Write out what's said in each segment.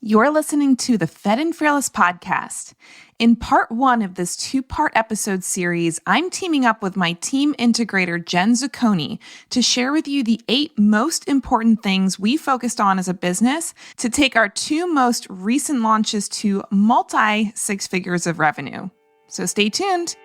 You're listening to the Fed and Fearless podcast. In part one of this two-part episode series, I'm teaming up with my team integrator, Jen Zucconi, to share with you the 8 most important things we focused on as a business to take our 2 most recent launches to multi-6 figures of revenue. So stay tuned.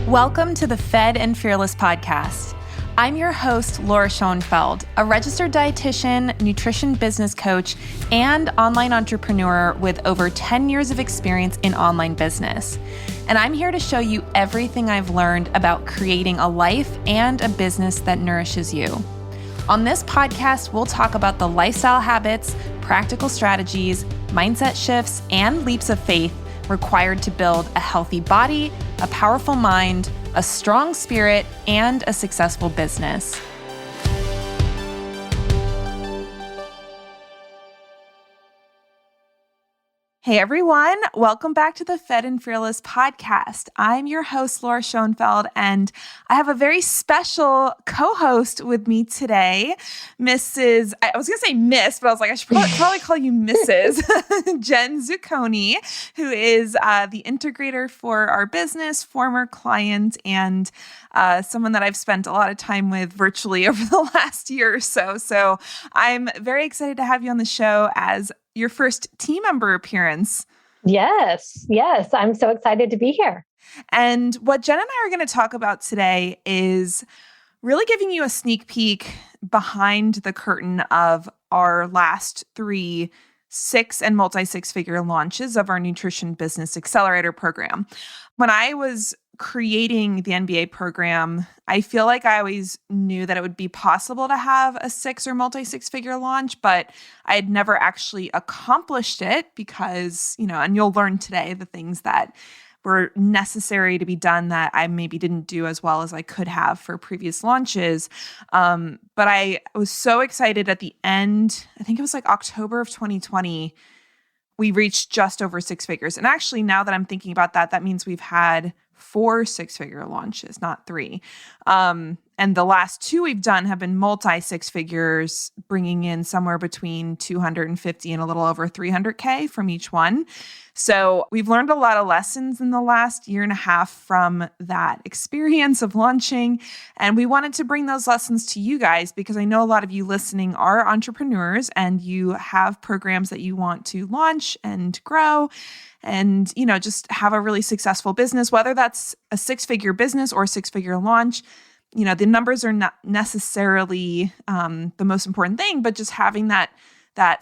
Welcome to the Fed and Fearless podcast. I'm your host, Laura Schoenfeld, a registered dietitian, nutrition business coach, and online entrepreneur with over 10 years of experience in online business. And I'm here to show you everything I've learned about creating a life and a business that nourishes you. On this podcast, we'll talk about the lifestyle habits, practical strategies, mindset shifts, and leaps of faith required to build a healthy body, a powerful mind, a strong spirit, and a successful business. Hey everyone, welcome back to the Fed and Fearless podcast. I'm your host, Laura Schoenfeld, and I have a very special co-host with me today, I was going to say Miss, but I was like, I should probably call you Mrs. Jen Zucconi, who is the integrator for our business, former client, and someone that I've spent a lot of time with virtually over the last year or so. So I'm very excited to have you on the show as your first team member appearance. Yes. I'm so excited to be here. And what Jen and I are going to talk about today is really giving you a sneak peek behind the curtain of our last 3 6 and multi-6-figure launches of our Nutrition Business Accelerator program. When I was creating the NBA program, I feel like I always knew that it would be possible to have a 6 or multi-6-figure launch, but I had never actually accomplished it because, and you'll learn today the things that were necessary to be done that I maybe didn't do as well as I could have for previous launches. But I was so excited at the end, I think it was like October of 2020, we reached just over 6 figures. And actually, now that I'm thinking about that, that means we've had 4 6-figure launches, not 3. And the last 2 we've done have been multi-6 figures, bringing in somewhere between 250 and a little over 300K from each one. So we've learned a lot of lessons in the last year and a half from that experience of launching. And we wanted to bring those lessons to you guys because I know a lot of you listening are entrepreneurs and you have programs that you want to launch and grow and, just have a really successful business, whether that's a 6-figure business or a 6-figure launch. The numbers are not necessarily the most important thing, but just having that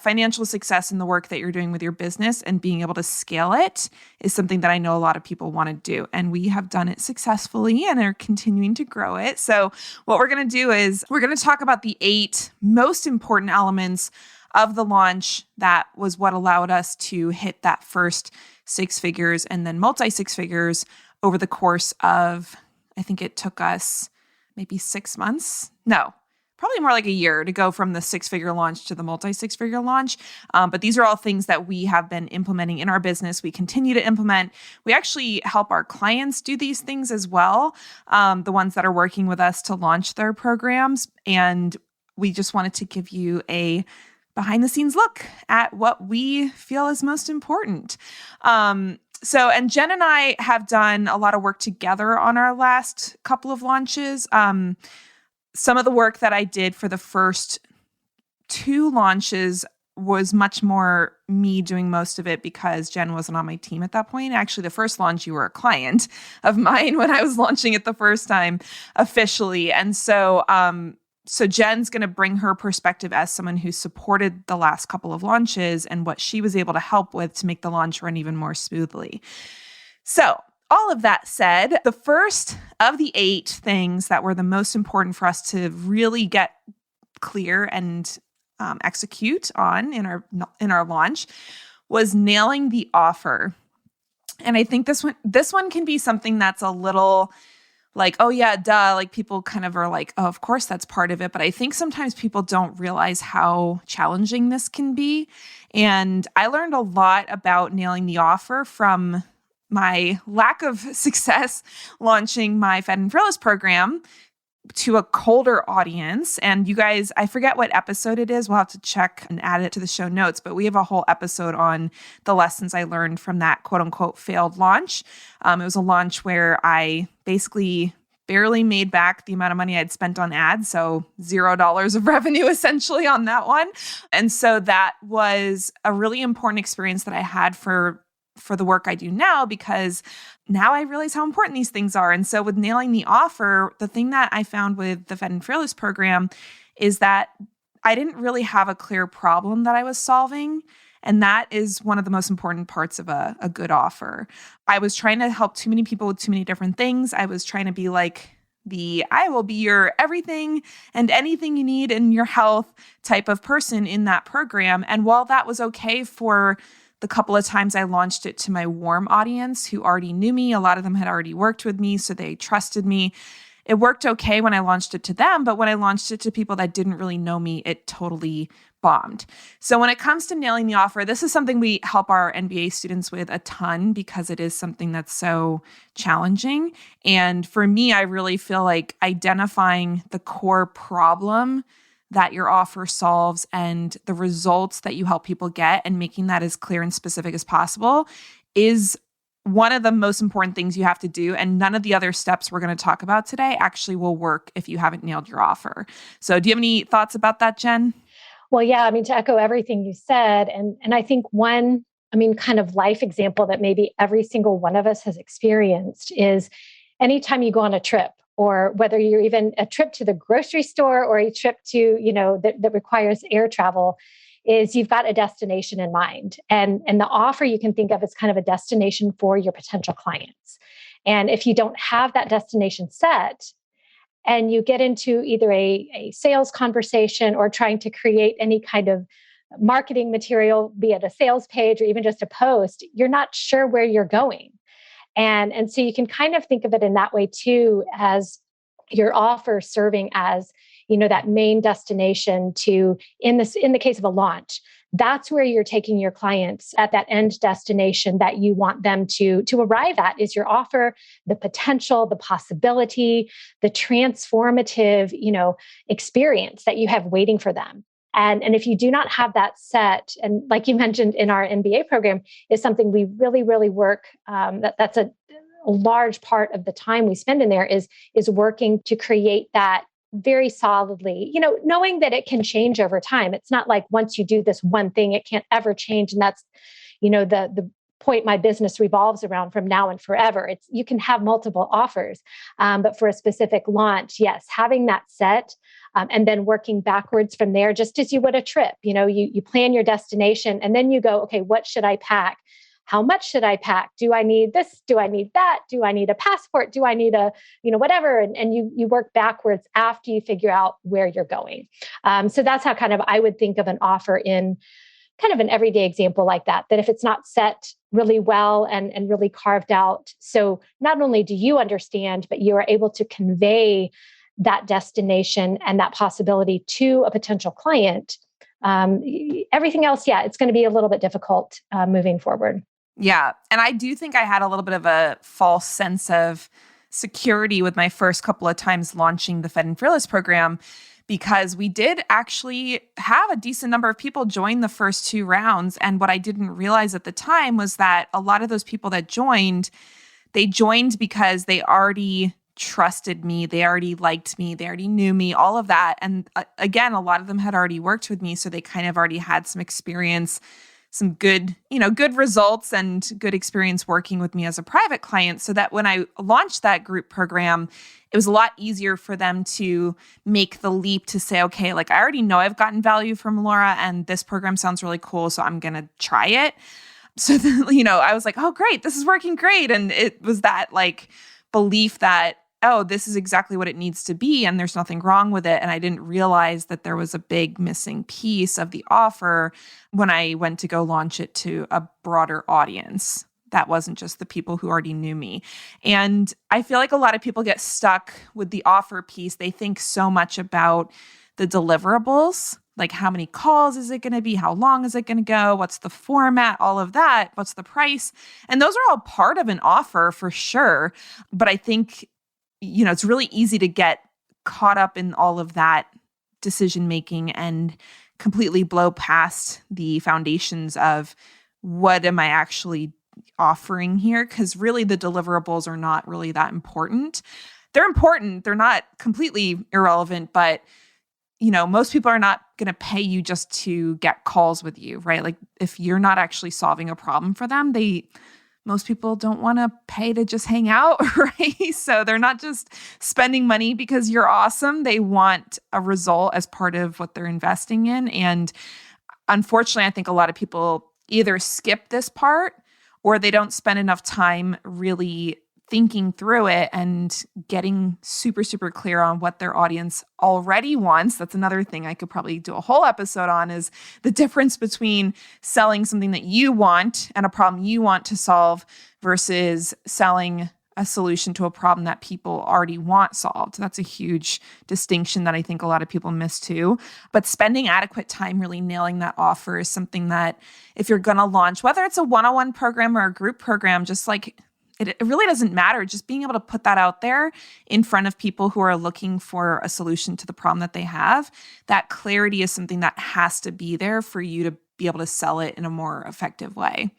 financial success in the work that you're doing with your business and being able to scale it is something that I know a lot of people want to do. And we have done it successfully and are continuing to grow it. So what we're going to do is we're going to talk about the 8 most important elements of the launch that was what allowed us to hit that first 6 figures and then multi-6 figures over the course of, I think it took us maybe 6 months. No, probably more like a year to go from the 6-figure launch to the multi-6-figure launch. But these are all things that we have been implementing in our business. We continue to implement. We actually help our clients do these things as well, the ones that are working with us to launch their programs. And we just wanted to give you a behind the scenes look at what we feel is most important. And Jen and I have done a lot of work together on our last couple of launches. Some of the work that I did for the first 2 launches was much more me doing most of it because Jen wasn't on my team at that point. Actually, the first launch, you were a client of mine when I was launching it the first time officially. And so Jen's going to bring her perspective as someone who supported the last couple of launches and what she was able to help with to make the launch run even more smoothly. So all of that said, the first of the 8 things that were the most important for us to really get clear and execute on in our launch was nailing the offer. And I think this one can be something that's a little like, oh yeah, duh. Like people kind of are like, oh, of course that's part of it. But I think sometimes people don't realize how challenging this can be. And I learned a lot about nailing the offer from my lack of success launching my Fed and Fearless program to a colder audience. And you guys, I forget what episode it is. We'll have to check and add it to the show notes, but we have a whole episode on the lessons I learned from that quote unquote failed launch. It was a launch where I basically barely made back the amount of money I'd spent on ads. So $0 of revenue essentially on that one. And so that was a really important experience that I had for the work I do now, because now I realize how important these things are. And so with nailing the offer, the thing that I found with the Fed and Fearless program is that I didn't really have a clear problem that I was solving. And that is one of the most important parts of a good offer. I was trying to help too many people with too many different things. I was trying to be like I will be your everything and anything you need in your health type of person in that program. And while that was okay for the couple of times I launched it to my warm audience who already knew me, a lot of them had already worked with me, so they trusted me. It worked okay when I launched it to them, but when I launched it to people that didn't really know me, it totally bombed. So when it comes to nailing the offer, this is something we help our MBA students with a ton because it is something that's so challenging. And for me, I really feel like identifying the core problem that your offer solves and the results that you help people get and making that as clear and specific as possible is one of the most important things you have to do. And none of the other steps we're going to talk about today actually will work if you haven't nailed your offer. So do you have any thoughts about that, Jen? Well, yeah, I mean, to echo everything you said, and I think one, kind of life example that maybe every single one of us has experienced is anytime you go on a trip, or whether you're even a trip to the grocery store or a trip to, that requires air travel, is you've got a destination in mind. And the offer you can think of as kind of a destination for your potential clients. And if you don't have that destination set, and you get into either a sales conversation or trying to create any kind of marketing material, be it a sales page or even just a post, you're not sure where you're going. And so you can kind of think of it in that way too, as your offer serving as, that main destination to, in the case of a launch, that's where you're taking your clients at that end destination that you want them to arrive at. Is your offer the potential, the possibility, the transformative, experience that you have waiting for them. And if you do not have that set, and like you mentioned in our MBA program, is something we really, really work, that's a large part of the time we spend in there is working to create that very solidly, knowing that it can change over time. It's not like once you do this one thing, it can't ever change. And that's, the point my business revolves around from now and forever. You can have multiple offers, but for a specific launch, yes, having that set, and then working backwards from there, just as you would a trip. You plan your destination and then you go, okay, what should I pack? How much should I pack? Do I need this? Do I need that? Do I need a passport? Do I need a, whatever? And you work backwards after you figure out where you're going. So that's how kind of I would think of an offer in kind of an everyday example like that if it's not set really well and really carved out. So not only do you understand, but you are able to convey that destination and that possibility to a potential client. Everything else, yeah, it's going to be a little bit difficult moving forward. Yeah. And I do think I had a little bit of a false sense of security with my first couple of times launching the Fed and Fearless program, because we did actually have a decent number of people join the first 2 rounds. And what I didn't realize at the time was that a lot of those people that joined, they joined because they already trusted me. They already liked me. They already knew me, all of that. And again, a lot of them had already worked with me. So they kind of already had some experience, some good results and good experience working with me as a private client, so that when I launched that group program, it was a lot easier for them to make the leap to say, okay, like I already know I've gotten value from Laura and this program sounds really cool, so I'm going to try it. So then, I was like, oh, great, this is working great. And it was that like belief that, oh, this is exactly what it needs to be and there's nothing wrong with it. And I didn't realize that there was a big missing piece of the offer when I went to go launch it to a broader audience. That wasn't just the people who already knew me. And I feel like a lot of people get stuck with the offer piece. They think so much about the deliverables, like how many calls is it going to be? How long is it going to go? What's the format? All of that. What's the price? And those are all part of an offer for sure. But I think it's really easy to get caught up in all of that decision making and completely blow past the foundations of what am I actually offering here? Because really the deliverables are not really that important. They're important. They're not completely irrelevant, but most people are not going to pay you just to get calls with you, right? Like if you're not actually solving a problem for them, most people don't want to pay to just hang out, right? So they're not just spending money because you're awesome. They want a result as part of what they're investing in. And unfortunately, I think a lot of people either skip this part or they don't spend enough time really thinking through it and getting super, super clear on what their audience already wants. That's another thing I could probably do a whole episode on, is the difference between selling something that you want and a problem you want to solve versus selling a solution to a problem that people already want solved. That's a huge distinction that I think a lot of people miss too. But spending adequate time really nailing that offer is something that if you're going to launch, whether it's a one-on-one program or a group program, just like it really doesn't matter. Just being able to put that out there in front of people who are looking for a solution to the problem that they have, that clarity is something that has to be there for you to be able to sell it in a more effective way.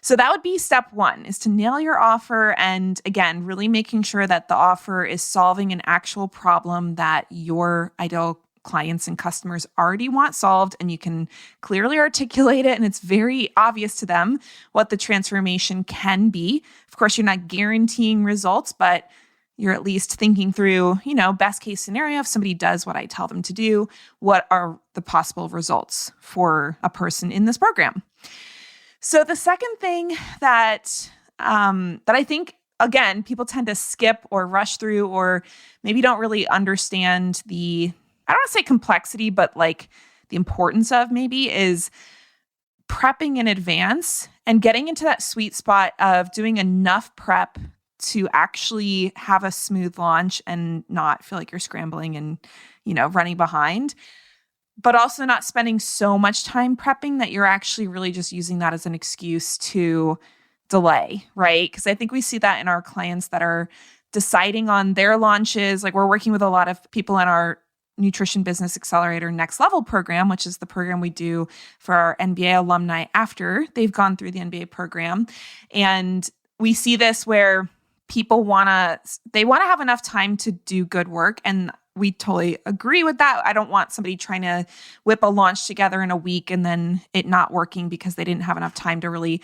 So that would be step one, is to nail your offer. And again, really making sure that the offer is solving an actual problem that your ideal clients and customers already want solved, and you can clearly articulate it and it's very obvious to them what the transformation can be. Of course, you're not guaranteeing results, but you're at least thinking through, best case scenario, if somebody does what I tell them to do, what are the possible results for a person in this program? So the second thing that I think, again, people tend to skip or rush through, or maybe don't really understand I don't want to say complexity, but like the importance of maybe, is prepping in advance and getting into that sweet spot of doing enough prep to actually have a smooth launch and not feel like you're scrambling and, running behind, but also not spending so much time prepping that you're actually really just using that as an excuse to delay, right? Because I think we see that in our clients that are deciding on their launches. Like we're working with a lot of people in our Nutrition Business Accelerator Next Level program, which is the program we do for our NBA alumni after they've gone through the NBA program. And we see this where people want to have enough time to do good work. And we totally agree with that. I don't want somebody trying to whip a launch together in a week and then it not working because they didn't have enough time to really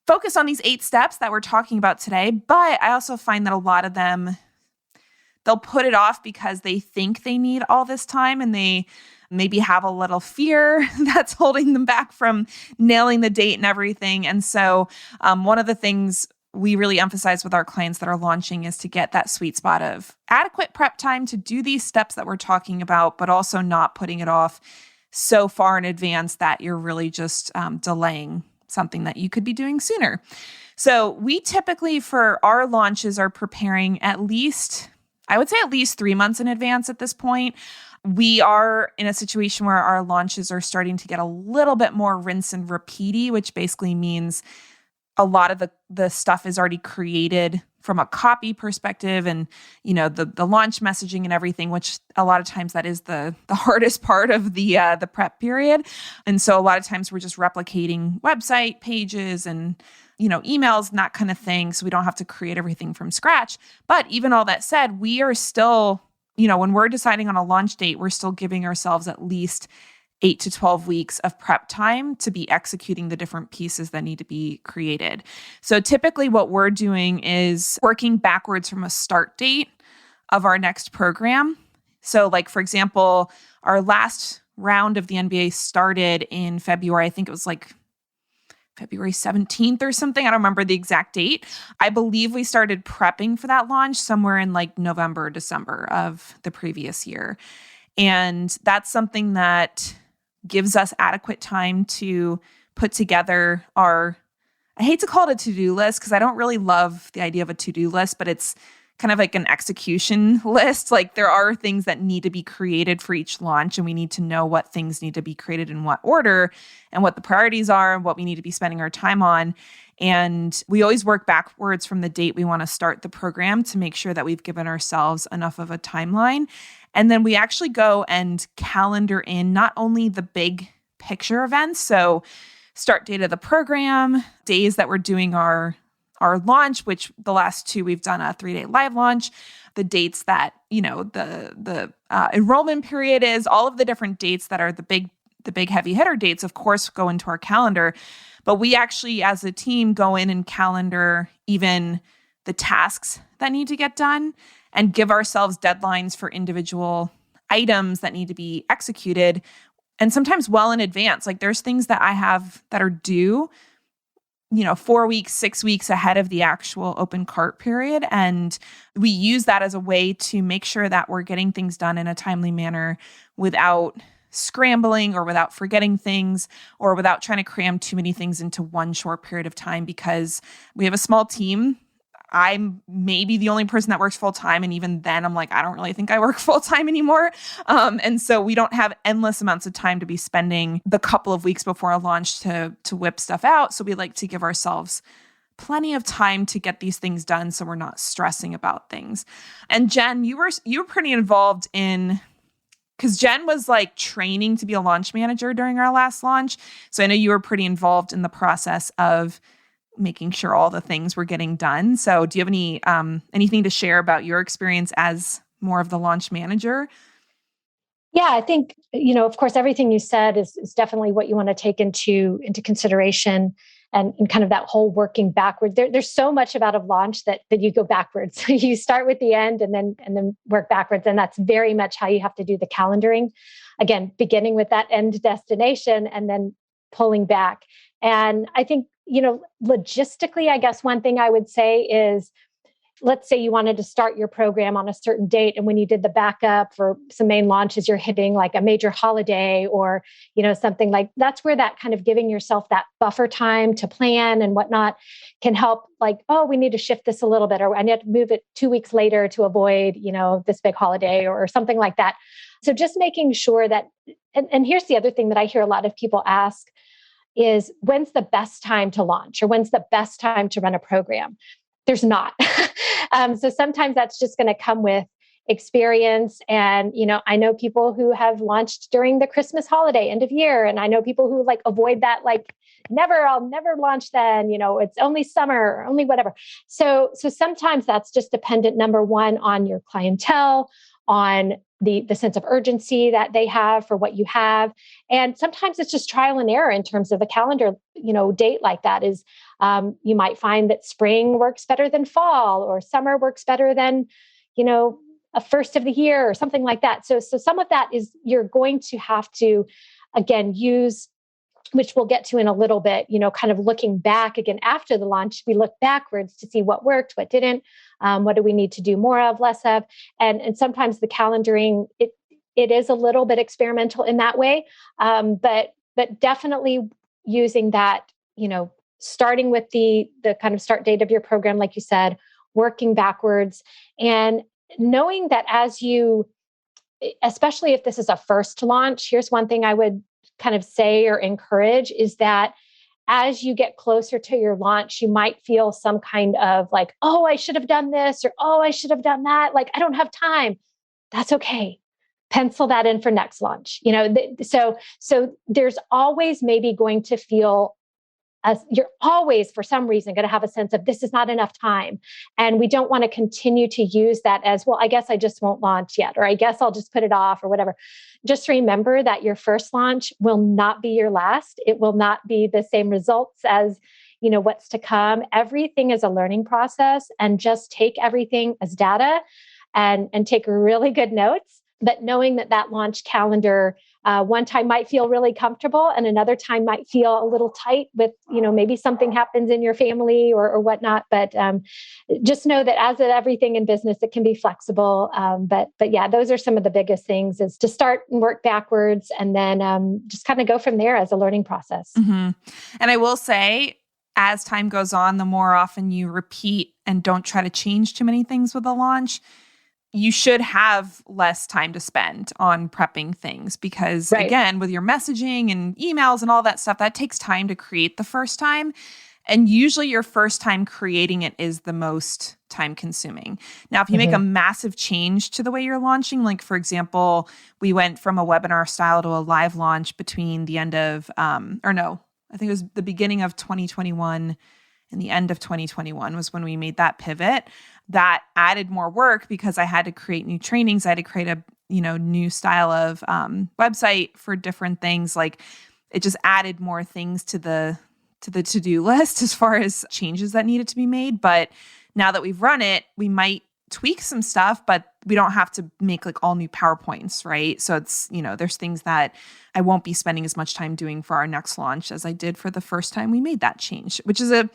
focus on these 8 steps that we're talking about today. But I also find that a lot of them, they'll put it off because they think they need all this time and they maybe have a little fear that's holding them back from nailing the date and everything. And so one of the things we really emphasize with our clients that are launching is to get that sweet spot of adequate prep time to do these steps that we're talking about, but also not putting it off so far in advance that you're really just delaying something that you could be doing sooner. So we typically, for our launches, are preparing at least 3 months in advance at this point. We are in a situation where our launches are starting to get a little bit more rinse and repeaty, which basically means a lot of the stuff is already created from a copy perspective and, the launch messaging and everything, which a lot of times that is the hardest part of the prep period. And so a lot of times we're just replicating website pages and emails and that kind of thing. So we don't have to create everything from scratch. But even all that said, we are still, when we're deciding on a launch date, we're still giving ourselves at least 8 to 12 weeks of prep time to be executing the different pieces that need to be created. So typically what we're doing is working backwards from a start date of our next program. So like, for example, our last round of the NBA started in February. I think it was like February 17th or something. I don't remember the exact date. I believe we started prepping for that launch somewhere in like November, December of the previous year. And that's something that gives us adequate time to put together I hate to call it a to-do list because I don't really love the idea of a to-do list, but it's kind of like an execution list. Like there are things that need to be created for each launch and we need to know what things need to be created in what order and what the priorities are and what we need to be spending our time on. And we always work backwards from the date we want to start the program to make sure that we've given ourselves enough of a timeline. And then we actually go and calendar in not only the big picture events, so start date of the program, days that we're doing our launch, which the last two we've done a 3-day live launch, the dates that, the enrollment period is, all of the different dates that are the big heavy hitter dates, of course, go into our calendar. But we actually, as a team, go in and calendar even the tasks that need to get done and give ourselves deadlines for individual items that need to be executed. And sometimes well in advance. Like there's things that I have that are due 4 weeks, 6 weeks ahead of the actual open cart period. And we use that as a way to make sure that we're getting things done in a timely manner without scrambling or without forgetting things or without trying to cram too many things into one short period of time, because we have a small team. I'm maybe the only person that works full time. And even then I'm like, I don't really think I work full time anymore. And so we don't have endless amounts of time to be spending the couple of weeks before a launch to whip stuff out. So we like to give ourselves plenty of time to get these things done so we're not stressing about things. And Jen, you were pretty involved in, because Jen was like training to be a launch manager during our last launch. So I know you were pretty involved in the process of making sure all the things were getting done. So do you have any anything to share about your experience as more of the launch manager? Yeah, I think, of course, everything you said is definitely what you want to take into consideration and kind of that whole working backward. There's so much about a launch that you go backwards. You start with the end and then work backwards. And that's very much how you have to do the calendaring. Again, beginning with that end destination and then pulling back. And I think, logistically, I guess one thing I would say is, let's say you wanted to start your program on a certain date. And when you did the backup for some main launches, you're hitting like a major holiday or, something like that's where that kind of giving yourself that buffer time to plan and whatnot can help, like, oh, we need to shift this a little bit, or I need to move it 2 weeks later to avoid, this big holiday or something like that. So just making sure that, and here's the other thing that I hear a lot of people ask is, when's the best time to launch or when's the best time to run a program? There's not. So sometimes that's just going to come with experience. And, I know people who have launched during the Christmas holiday, end of year. And I know people who like avoid that, like, I'll never launch then, it's only summer, only whatever. So sometimes that's just dependent, number one, on your clientele, on the sense of urgency that they have for what you have. And sometimes it's just trial and error in terms of a calendar, date like that is, you might find that spring works better than fall, or summer works better than, a first of the year or something like that. So some of that is you're going to have to, again, use, which we'll get to in a little bit, kind of looking back again after the launch, we look backwards to see what worked, what didn't, what do we need to do more of, less of, and sometimes the calendaring, it is a little bit experimental in that way, but definitely using that, starting with the kind of start date of your program, like you said, working backwards, and knowing that as you, especially if this is a first launch, here's one thing I would kind of say or encourage is that as you get closer to your launch, you might feel some kind of like, oh, I should have done this, or, oh, I should have done that. Like, I don't have time. That's okay. Pencil that in for next launch. So there's always maybe going to feel as you're always, for some reason, going to have a sense of this is not enough time. And we don't want to continue to use that as, well, I guess I just won't launch yet, or I guess I'll just put it off or whatever. Just remember that your first launch will not be your last. It will not be the same results as, what's to come. Everything is a learning process, and just take everything as data and take really good notes. But knowing that launch calendar, one time might feel really comfortable and another time might feel a little tight with, maybe something happens in your family or whatnot. But just know that as with everything in business, it can be flexible. But yeah, those are some of the biggest things, is to start and work backwards and then just kind of go from there as a learning process. Mm-hmm. And I will say, as time goes on, the more often you repeat and don't try to change too many things with a launch, you should have less time to spend on prepping things, because Again, with your messaging and emails and all that stuff, that takes time to create the first time. And usually your first time creating it is the most time consuming. Now, if you make a massive change to the way you're launching, like for example, we went from a webinar style to a live launch between the end of, I think it was the beginning of 2021 and the end of 2021 was when we made that pivot. That added more work because I had to create new trainings. I had to create a, new style of website for different things. Like it just added more things to the to-do list as far as changes that needed to be made. But now that we've run it, we might tweak some stuff, but we don't have to make like all new PowerPoints, right? So it's, there's things that I won't be spending as much time doing for our next launch as I did for the first time we made that change, which is a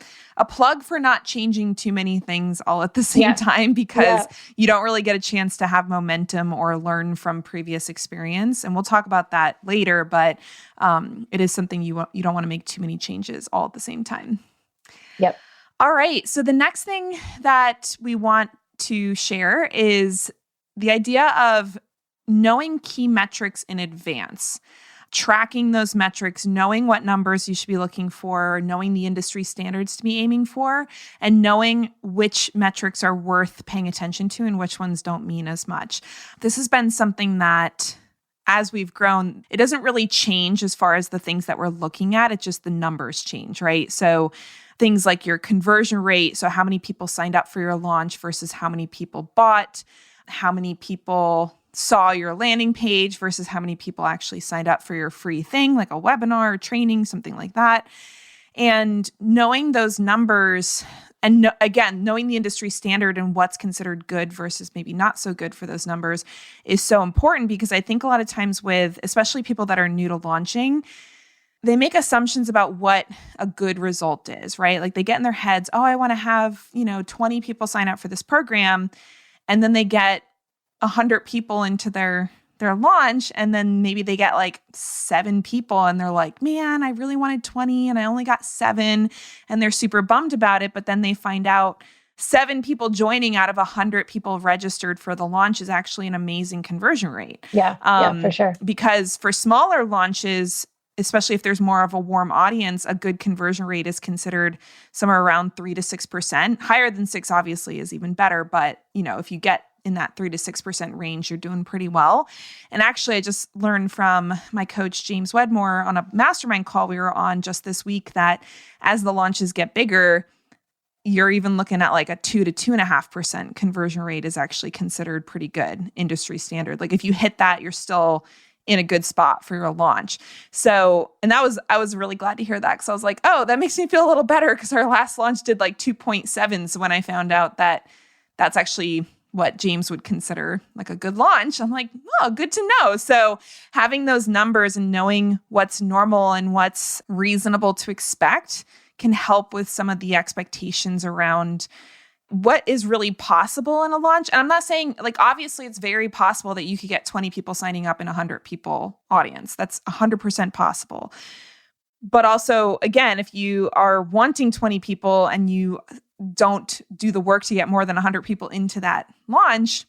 plug for not changing too many things all at the same time, because you don't really get a chance to have momentum or learn from previous experience. And we'll talk about that later, but it is something you don't want to make too many changes all at the same time. Yep. All right. So the next thing that we want to share is the idea of knowing key metrics in advance, tracking those metrics, knowing what numbers you should be looking for, knowing the industry standards to be aiming for, and knowing which metrics are worth paying attention to and which ones don't mean as much. This has been something that as we've grown, it doesn't really change as far as the things that we're looking at. It's just the numbers change, right? So things like your conversion rate, so how many people signed up for your launch versus how many people bought, how many people saw your landing page versus how many people actually signed up for your free thing, like a webinar or training, something like that. And knowing those numbers, and again, knowing the industry standard and what's considered good versus maybe not so good for those numbers is so important, because I think a lot of times with, especially people that are new to launching, they make assumptions about what a good result is, right? Like they get in their heads, oh, I want to have, 20 people sign up for this program. And then they get 100 people into their launch. And then maybe they get like 7 people and they're like, man, I really wanted 20 and I only got 7. And they're super bummed about it. But then they find out 7 people joining out of 100 people registered for the launch is actually an amazing conversion rate. Yeah, for sure. Because for smaller launches, especially if there's more of a warm audience, a good conversion rate is considered somewhere around 3 to 6%. Higher than 6 obviously is even better, but if you get in that 3 to 6% range, you're doing pretty well. And actually, I just learned from my coach, James Wedmore, on a mastermind call we were on just this week, that as the launches get bigger, you're even looking at like a 2 to 2.5% conversion rate is actually considered pretty good industry standard. Like if you hit that, you're still in a good spot for your launch. So, and I was really glad to hear that, because I was like, oh, that makes me feel a little better, because our last launch did like 2.7. So when I found out that that's actually what James would consider like a good launch, I'm like, oh, good to know. So having those numbers and knowing what's normal and what's reasonable to expect can help with some of the expectations around what is really possible in a launch. And I'm not saying, like, obviously it's very possible that you could get 20 people signing up in a 100 people audience. That's 100% possible. But also, again, if you are wanting 20 people and you don't do the work to get more than 100 people into that launch,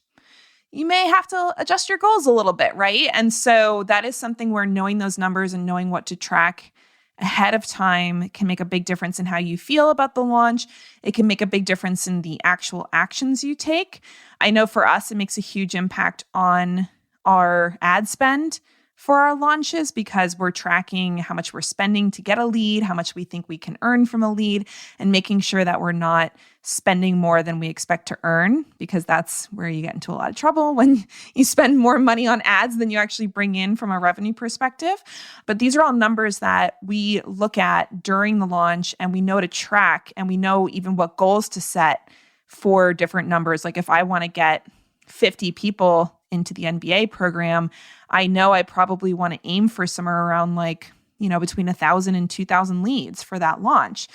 you may have to adjust your goals a little bit, right? And so that is something where knowing those numbers and knowing what to track ahead of time can make a big difference in how you feel about the launch. It can make a big difference in the actual actions you take. I know for us, it makes a huge impact on our ad spend for our launches, because we're tracking how much we're spending to get a lead, how much we think we can earn from a lead, and making sure that we're not spending more than we expect to earn, because that's where you get into a lot of trouble when you spend more money on ads than you actually bring in from a revenue perspective. But these are all numbers that we look at during the launch, and we know to track, and we know even what goals to set for different numbers. Like if I want to get 50 people into the NBA program, I know I probably want to aim for somewhere around like, between 1,000 and 2,000 leads for that launch.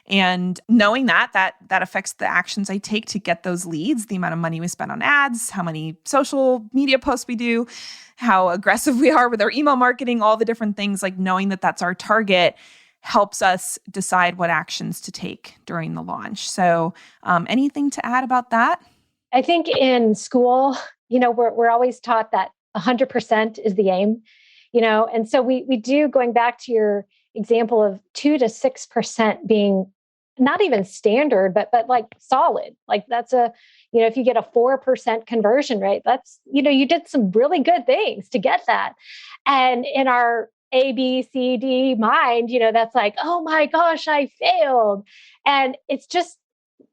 And knowing that affects the actions I take to get those leads, the amount of money we spend on ads, how many social media posts we do, how aggressive we are with our email marketing, all the different things. Like knowing that that's our target helps us decide what actions to take during the launch. So anything to add about that? I think in school, we're always taught that 100% is the aim, and so we do, going back to your example of 2 to 6% being not even standard, but like solid. Like that's a, if you get a 4% conversion rate, that's, you did some really good things to get that. And in our A, B, C, D mind, that's like, oh my gosh, I failed. And it's just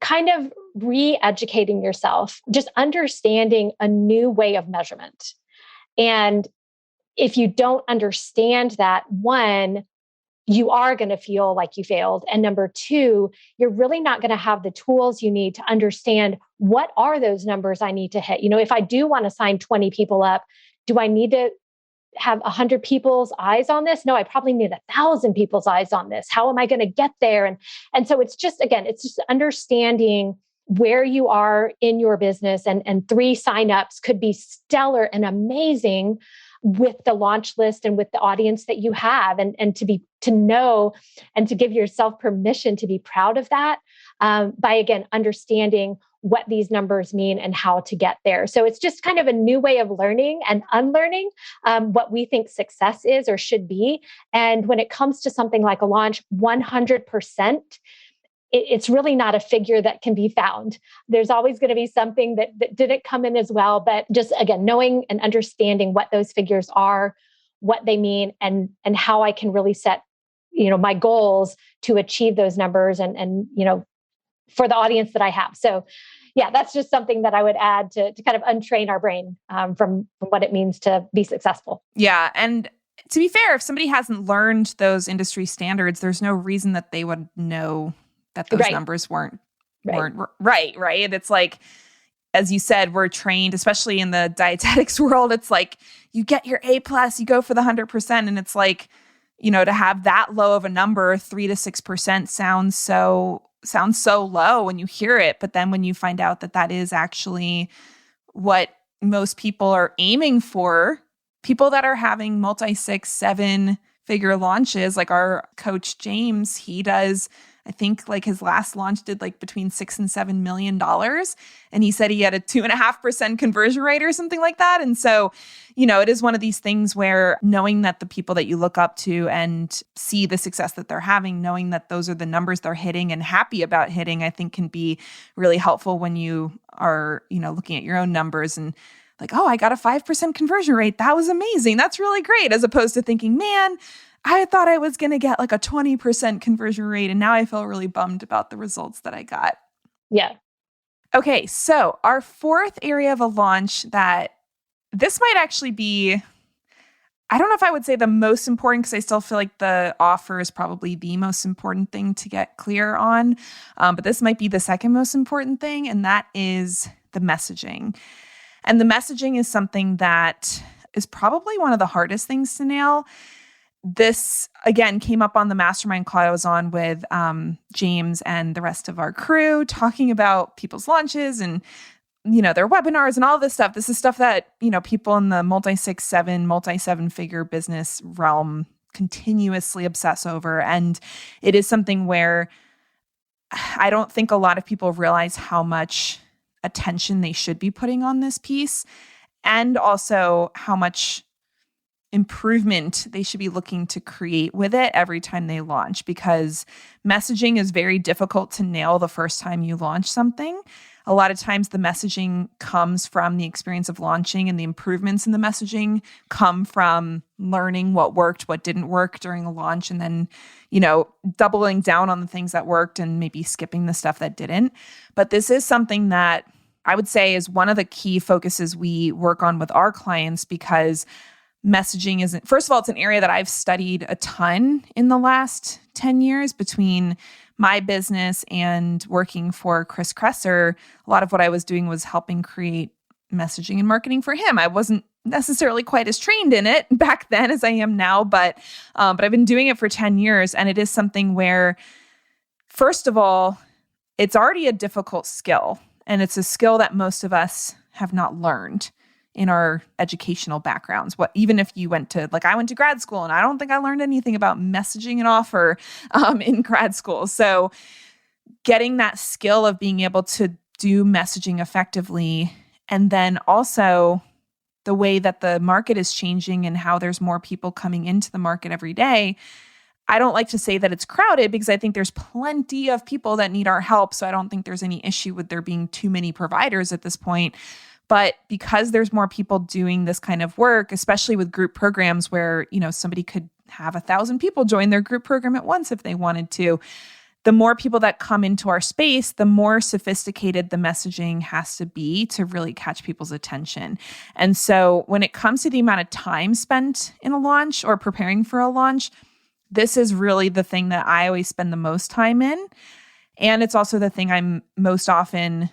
kind of re-educating yourself, just understanding a new way of measurement. And if you don't understand that, one, you are going to feel like you failed. And number two, you're really not going to have the tools you need to understand what are those numbers I need to hit. If I do want to sign 20 people up, do I need to have 100 people's eyes on this? No, I probably need 1,000 people's eyes on this. How am I going to get there? And so it's just, again, it's just understanding where you are in your business, and 3 signups could be stellar and amazing with the launch list and with the audience that you have, and to know and to give yourself permission to be proud of that, by, again, understanding what these numbers mean and how to get there. So it's just kind of a new way of learning and unlearning what we think success is or should be. And when it comes to something like a launch, 100%, it's really not a figure that can be found. There's always going to be something that didn't come in as well. But just, again, knowing and understanding what those figures are, what they mean, and how I can really set, my goals to achieve those numbers, and for the audience that I have. So yeah, that's just something that I would add to kind of untrain our brain from what it means to be successful. Yeah. And to be fair, if somebody hasn't learned those industry standards, there's no reason that they would know that those numbers weren't right. It's like, as you said, we're trained, especially in the dietetics world. It's like you get your A+, you go for the 100%. And it's like, to have that low of a number, 3 to 6% sounds so low when you hear it. But then when you find out that is actually what most people are aiming for, people that are having multi-6, 7-figure launches, like our coach James, he does, I think like his last launch did like between $6 and $7 million. And he said he had a 2.5% conversion rate or something like that. And so, it is one of these things where knowing that the people that you look up to and see the success that they're having, knowing that those are the numbers they're hitting and happy about hitting, I think can be really helpful when you are, looking at your own numbers and like, oh, I got a 5% conversion rate. That was amazing. That's really great. As opposed to thinking, man, I thought I was going to get like a 20% conversion rate, and now I feel really bummed about the results that I got. Yeah. Okay, so our fourth area of a launch, that this might actually be, I don't know if I would say the most important, because I still feel like the offer is probably the most important thing to get clear on. But this might be the second most important thing, and that is the messaging. And the messaging is something that is probably one of the hardest things to nail. This, again, came up on the mastermind call I was on with James and the rest of our crew, talking about people's launches and, their webinars and all this stuff. This is stuff that, people in the multi-6, 7, multi-7-figure business realm continuously obsess over. And it is something where I don't think a lot of people realize how much attention they should be putting on this piece, and also how much improvement they should be looking to create with it every time they launch, because messaging is very difficult to nail the first time you launch something. A lot of times the messaging comes from the experience of launching, and the improvements in the messaging come from learning what worked, what didn't work during a launch, and then, doubling down on the things that worked and maybe skipping the stuff that didn't. But this is something that I would say is one of the key focuses we work on with our clients, because messaging isn't, first of all, it's an area that I've studied a ton in the last 10 years between my business and working for Chris Kresser. A lot of what I was doing was helping create messaging and marketing for him. I wasn't necessarily quite as trained in it back then as I am now, but I've been doing it for 10 years. And it is something where, first of all, it's already a difficult skill. And it's a skill that most of us have not learned in our educational backgrounds. Even if you went to, I went to grad school, and I don't think I learned anything about messaging and offer in grad school. So getting that skill of being able to do messaging effectively, and then also the way that the market is changing and how there's more people coming into the market every day, I don't like to say that it's crowded because I think there's plenty of people that need our help. So I don't think there's any issue with there being too many providers at this point. But because there's more people doing this kind of work, especially with group programs where, somebody could have 1,000 people join their group program at once if they wanted to, the more people that come into our space, the more sophisticated the messaging has to be to really catch people's attention. And so when it comes to the amount of time spent in a launch or preparing for a launch, this is really the thing that I always spend the most time in. And it's also the thing I'm most often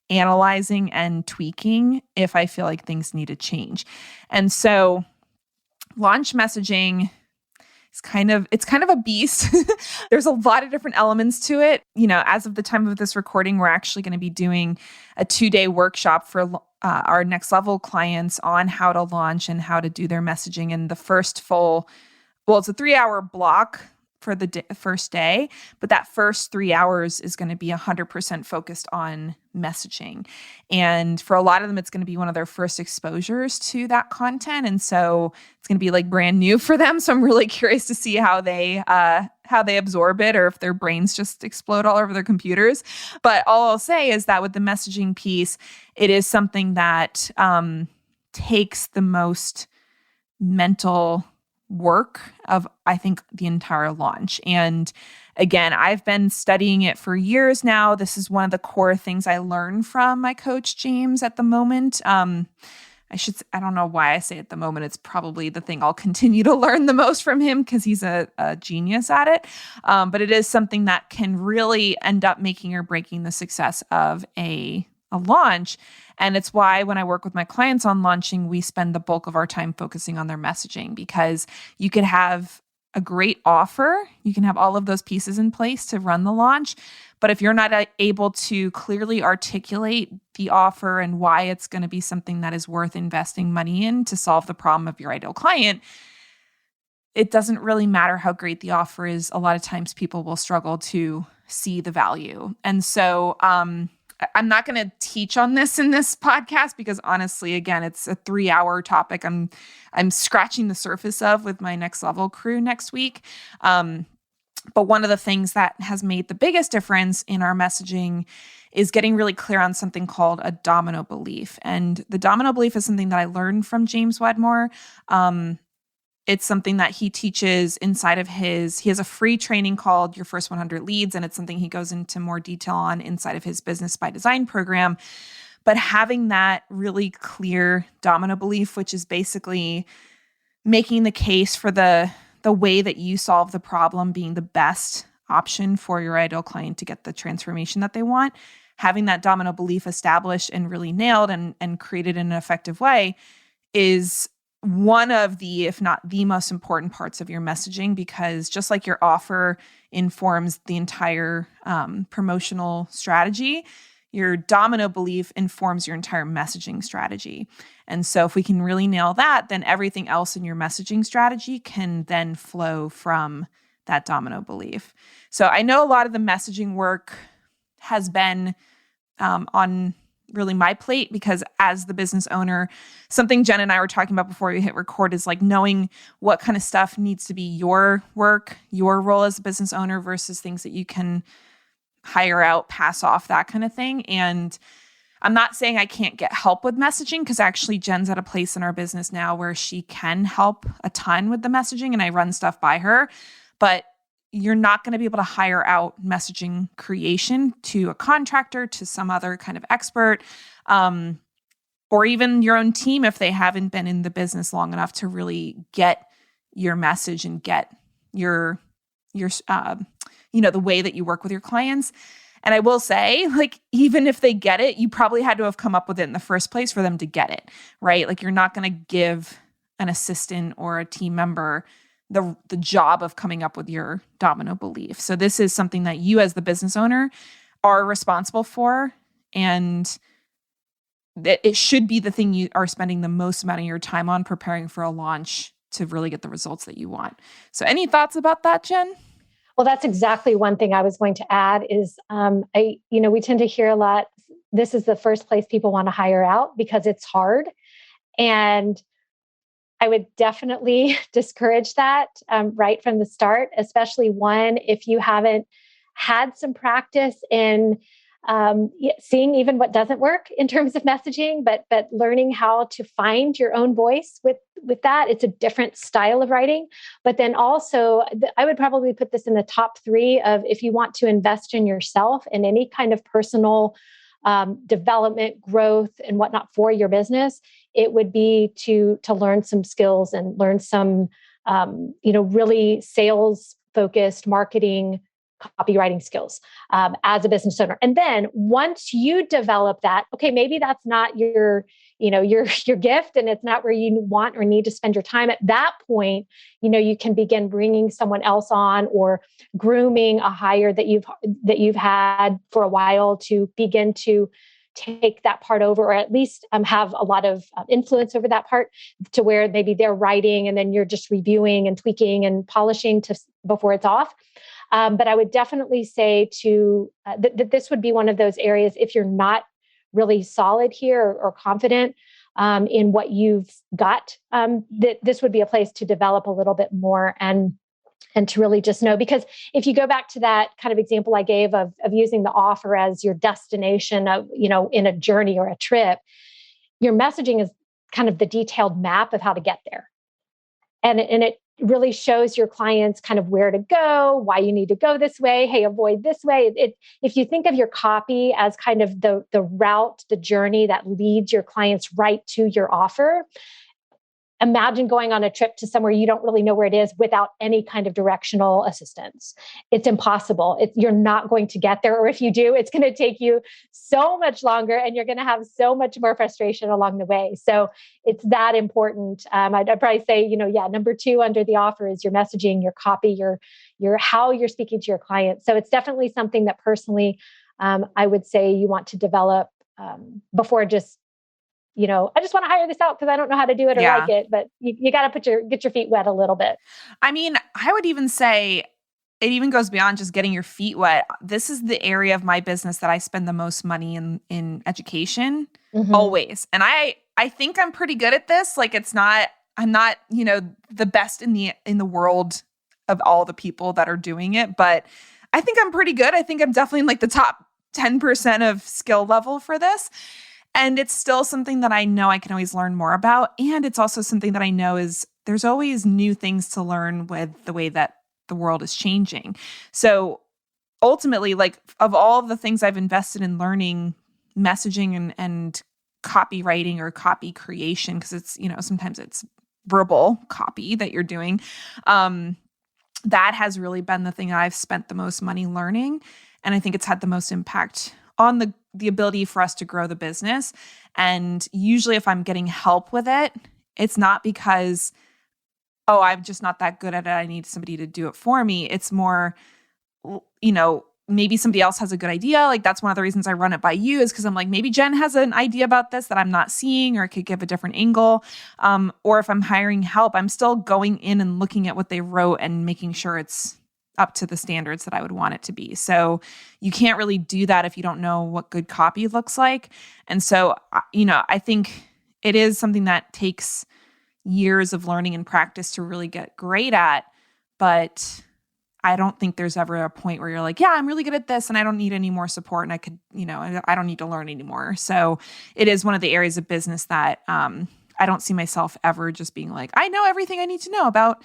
analyzing and tweaking if I feel like things need to change. And so launch messaging, it's kind of a beast. There's a lot of different elements to it. As of the time of this recording, we're actually going to be doing a 2-day workshop for our next level clients on how to launch and how to do their messaging. And the first it's a 3-hour block for the first day, but that first 3 hours is going to be 100% focused on messaging. And for a lot of them, it's going to be one of their first exposures to that content. And so it's going to be like brand new for them. So I'm really curious to see how they absorb it, or if their brains just explode all over their computers. But all I'll say is that with the messaging piece, it is something that takes the most mental work of, I think, the entire launch. And again, I've been studying it for years now. This is one of the core things I learned from my coach, James, at the moment. I don't know why I say at the moment. It's probably the thing I'll continue to learn the most from him because he's a genius at it. But it is something that can really end up making or breaking the success of a launch. And it's why when I work with my clients on launching, we spend the bulk of our time focusing on their messaging, because you could have a great offer. You can have all of those pieces in place to run the launch. But if you're not able to clearly articulate the offer and why it's going to be something that is worth investing money in to solve the problem of your ideal client, it doesn't really matter how great the offer is. A lot of times people will struggle to see the value. And so, I'm not going to teach on this in this podcast because honestly, again, it's a 3-hour topic I'm scratching the surface of with my next level crew next week. But one of the things that has made the biggest difference in our messaging is getting really clear on something called a domino belief. And the domino belief is something that I learned from James Wedmore. It's something that he teaches inside of he has a free training called Your First 100 Leads, and it's something he goes into more detail on inside of his Business by Design program. But having that really clear domino belief, which is basically making the case for the way that you solve the problem being the best option for your ideal client to get the transformation that they want, having that domino belief established and really nailed and created in an effective way is one of the, if not the most important parts of your messaging, because just like your offer informs the entire promotional strategy, your domino belief informs your entire messaging strategy. And so if we can really nail that, then everything else in your messaging strategy can then flow from that domino belief. So I know a lot of the messaging work has been on really my plate, because as the business owner, something Jen and I were talking about before we hit record is like knowing what kind of stuff needs to be your work, your role as a business owner versus things that you can hire out, pass off, that kind of thing. And I'm not saying I can't get help with messaging, because actually Jen's at a place in our business now where she can help a ton with the messaging and I run stuff by her. But you're not going to be able to hire out messaging creation to a contractor, to some other kind of expert, or even your own team if they haven't been in the business long enough to really get your message and get your the way that you work with your clients. And I will say, like, even if they get it, you probably had to have come up with it in the first place for them to get it, right? Like, you're not going to give an assistant or a team member the job of coming up with your domino belief. So this is something that you as the business owner are responsible for, and it should be the thing you are spending the most amount of your time on preparing for a launch to really get the results that you want. So any thoughts about that, Jen? Well, that's exactly one thing I was going to add is, we tend to hear a lot, this is the first place people want to hire out because it's hard. And I would definitely discourage that right from the start, especially if you haven't had some practice in seeing even what doesn't work in terms of messaging, but learning how to find your own voice with that. It's a different style of writing. But then also, I would probably put this in the top three of if you want to invest in yourself in any kind of personal development, growth, and whatnot for your business, it would be to learn some skills and learn some really sales focused marketing copywriting skills as a business owner. And then once you develop that, okay, maybe that's not your gift and it's not where you want or need to spend your time. At that point, you can begin bringing someone else on or grooming a hire that you've had for a while to begin to take that part over, or at least have a lot of influence over that part, to where maybe they're writing and then you're just reviewing and tweaking and polishing before it's off. But I would definitely say that this would be one of those areas, if you're not really solid here or confident in what you've got, that this would be a place to develop a little bit more and to really just know. Because if you go back to that kind of example I gave of using the offer as your destination of, in a journey or a trip, your messaging is kind of the detailed map of how to get there. And it really shows your clients kind of where to go, why you need to go this way. Hey, avoid this way. If you think of your copy as kind of the route, the journey that leads your clients right to your offer, imagine going on a trip to somewhere you don't really know where it is without any kind of directional assistance. It's impossible. You're not going to get there. Or if you do, it's going to take you so much longer and you're going to have so much more frustration along the way. So it's that important. I'd probably say, number 2 under the offer is your messaging, your copy, your how you're speaking to your clients. So it's definitely something that personally, I would say you want to develop before just, I just want to hire this out because I don't know how to do it or like it, but you got to get your feet wet a little bit. I mean, I would even say it even goes beyond just getting your feet wet. This is the area of my business that I spend the most money in education, always. And I think I'm pretty good at this. Like I'm not, the best in the world of all the people that are doing it, but I think I'm pretty good. I think I'm definitely in like the top 10% of skill level for this. And it's still something that I know I can always learn more about. And it's also something that I know is there's always new things to learn with the way that the world is changing. So ultimately, like of all the things I've invested in learning messaging and copywriting or copy creation, because it's, sometimes it's verbal copy that you're doing, that has really been the thing I've spent the most money learning. And I think it's had the most impact on the ability for us to grow the business. And usually if I'm getting help with it, it's not because, I'm just not that good at it, I need somebody to do it for me. It's more, maybe somebody else has a good idea. Like that's one of the reasons I run it by you, is because I'm like, maybe Jen has an idea about this that I'm not seeing, or it could give a different angle. Or if I'm hiring help, I'm still going in and looking at what they wrote and making sure it's up to the standards that I would want it to be. So you can't really do that if you don't know what good copy looks like. And so, I think it is something that takes years of learning and practice to really get great at. But I don't think there's ever a point where you're like, yeah, I'm really good at this and I don't need any more support and I could, I don't need to learn anymore. So it is one of the areas of business that I don't see myself ever just being like, I know everything I need to know about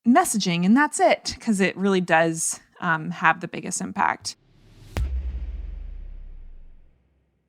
messaging and that's it, because it really does have the biggest impact.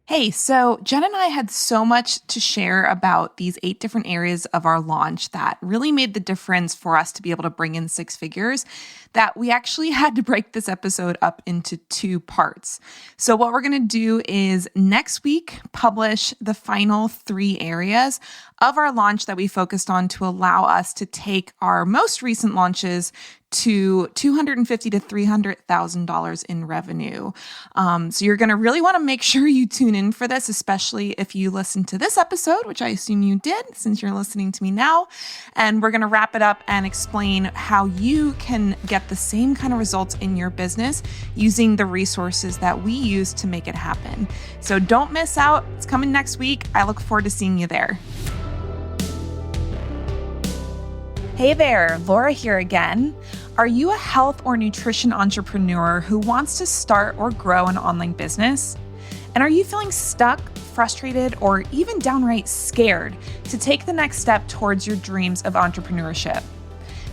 Hey, so Jen and I had so much to share about these 8 different areas of our launch that really made the difference for us to be able to bring in 6 figures that we actually had to break this episode up into 2 parts. So what we're going to do is next week publish the final 3 areas of our launch that we focused on to allow us to take our most recent launches to $250,000 to $300,000 in revenue. So you're going to really want to make sure you tune in for this, especially if you listen to this episode, which I assume you did since you're listening to me now. And we're going to wrap it up and explain how you can get the same kind of results in your business using the resources that we use to make it happen. So don't miss out. It's coming next week. I look forward to seeing you there. Hey there, Laura here again. Are you a health or nutrition entrepreneur who wants to start or grow an online business? And are you feeling stuck, frustrated, or even downright scared to take the next step towards your dreams of entrepreneurship?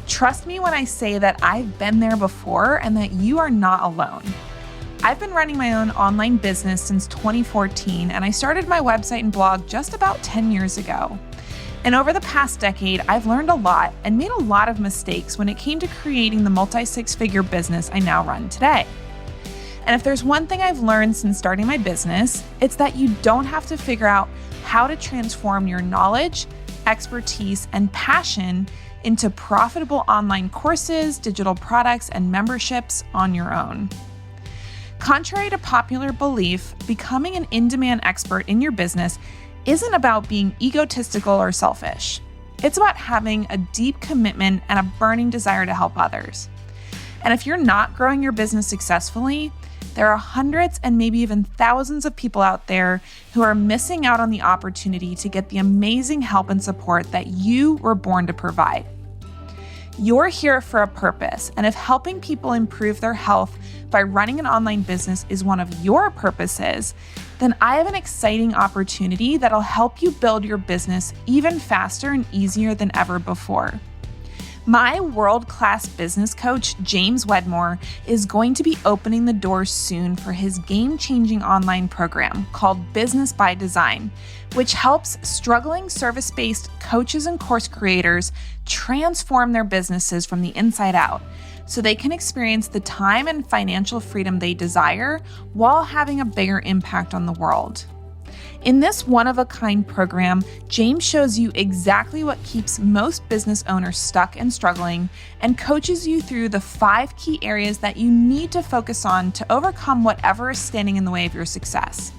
Trust me when I say that I've been there before and that you are not alone. I've been running my own online business since 2014, and I started my website and blog just about 10 years ago. And over the past decade, I've learned a lot and made a lot of mistakes when it came to creating the multi-6-figure business I now run today. And if there's one thing I've learned since starting my business, it's that you don't have to figure out how to transform your knowledge, expertise, and passion into profitable online courses, digital products, and memberships on your own. Contrary to popular belief, becoming an in-demand expert in your business isn't about being egotistical or selfish. It's about having a deep commitment and a burning desire to help others. And if you're not growing your business successfully, there are hundreds and maybe even thousands of people out there who are missing out on the opportunity to get the amazing help and support that you were born to provide. You're here for a purpose, and if helping people improve their health by running an online business is one of your purposes, then I have an exciting opportunity that'll help you build your business even faster and easier than ever before. My world-class business coach, James Wedmore, is going to be opening the doors soon for his game-changing online program called Business by Design, which helps struggling service-based coaches and course creators transform their businesses from the inside out so they can experience the time and financial freedom they desire while having a bigger impact on the world. In this one-of-a-kind program, James shows you exactly what keeps most business owners stuck and struggling and coaches you through the 5 key areas that you need to focus on to overcome whatever is standing in the way of your success.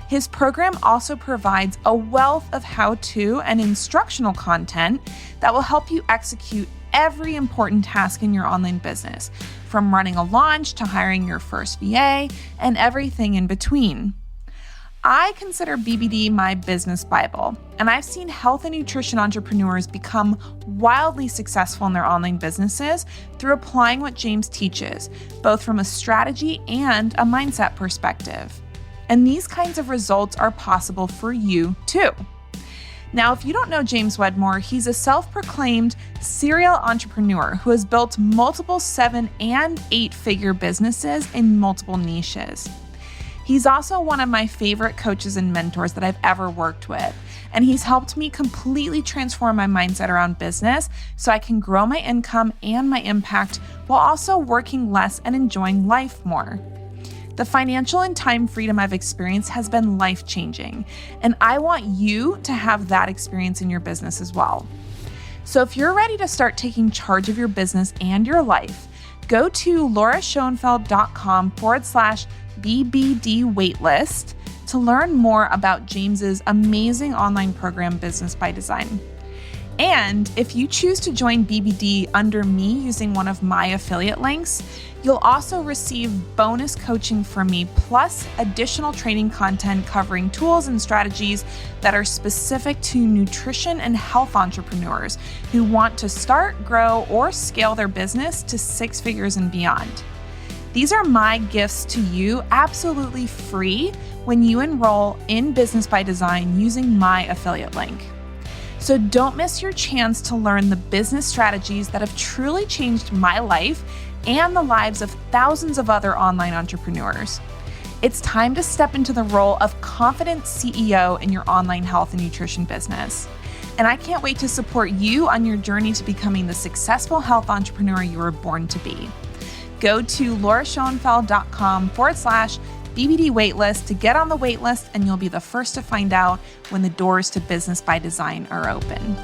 His program also provides a wealth of how-to and instructional content that will help you execute every important task in your online business, from running a launch to hiring your first VA and everything in between. I consider BBD my business Bible, and I've seen health and nutrition entrepreneurs become wildly successful in their online businesses through applying what James teaches, both from a strategy and a mindset perspective. And these kinds of results are possible for you too. Now, if you don't know James Wedmore, he's a self-proclaimed serial entrepreneur who has built multiple 7- and 8-figure businesses in multiple niches. He's also one of my favorite coaches and mentors that I've ever worked with, and he's helped me completely transform my mindset around business so I can grow my income and my impact while also working less and enjoying life more. The financial and time freedom I've experienced has been life-changing, and I want you to have that experience in your business as well. So if you're ready to start taking charge of your business and your life, go to lauraschoenfeld.com/BBD waitlist to learn more about James's amazing online program, Business by Design. And if you choose to join BBD under me using one of my affiliate links, you'll also receive bonus coaching from me, plus additional training content covering tools and strategies that are specific to nutrition and health entrepreneurs who want to start, grow, or scale their business to 6 figures and beyond. These are my gifts to you absolutely free when you enroll in Business by Design using my affiliate link. So don't miss your chance to learn the business strategies that have truly changed my life and the lives of thousands of other online entrepreneurs. It's time to step into the role of confident CEO in your online health and nutrition business. And I can't wait to support you on your journey to becoming the successful health entrepreneur you were born to be. Go to lauraschoenfeld.com/BBD waitlist to get on the waitlist, and you'll be the first to find out when the doors to Business by Design are open.